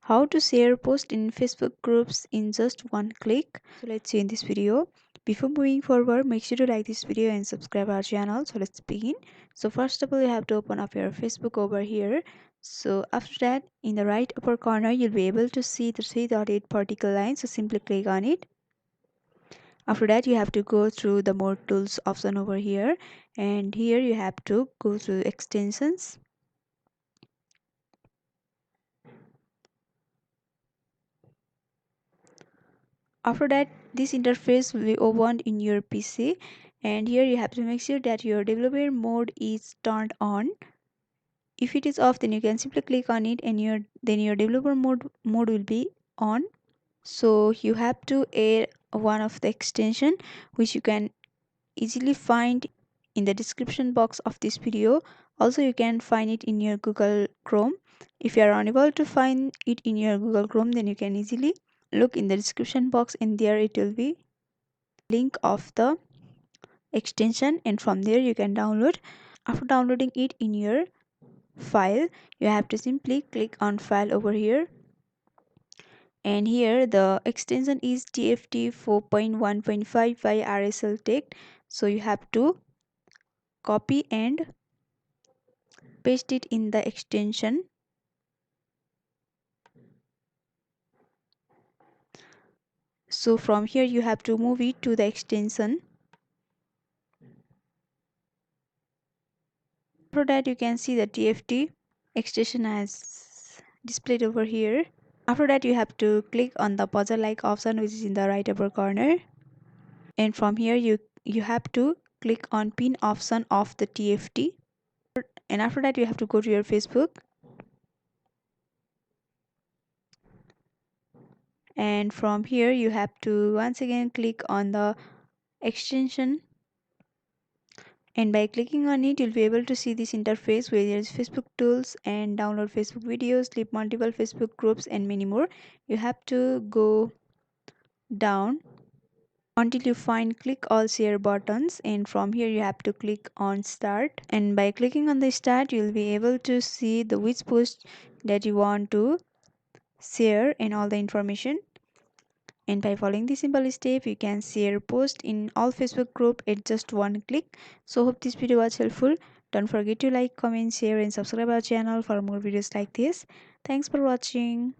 How to share post in Facebook groups in just one click. So let's see in this video. Before moving forward, make sure to like this video and subscribe our channel. So let's begin. So first of all, you have to open up your Facebook over here. So after that, in the right upper corner, you'll be able to see the 3.8 vertical line. So simply click on it. After that, you have to go through the more tools option over here, and here you have to go through extensions. After that, this interface will be opened in your PC, and here you have to make sure that your developer mode is turned on. If it is off, then you can simply click on it, and your developer mode will be on. So you have to add one of the extension which you can easily find in the description box of this video. Also, you can find it in your Google Chrome. If you are unable to find it in your Google Chrome, then you can easily look in the description box, and there it will be link of the extension, and from there you can download. After downloading it in your file, you have to simply click on file over here, and here the extension is TFT 4.1.5 by RSL text. So you have to copy and paste it in the extension. So from here you have to move it to the extension. After that, you can see the TFT extension as displayed over here. After that, you have to click on the puzzle like option which is in the right upper corner, and from here you have to click on pin option of the TFT, and after that you have to go to your Facebook, and from here you have to once again click on the extension, and by clicking on it you'll be able to see this interface where there is Facebook tools and download Facebook videos, clip multiple Facebook groups, and many more. You have to go down until you find click all share buttons, and from here you have to click on start, and by clicking on the start you'll be able to see the which post that you want to share and all the information. And by following this simple step, you can share post in all Facebook group at just one click. So hope this video was helpful. Don't forget to like, comment, share, and subscribe our channel for more videos like this. Thanks for watching.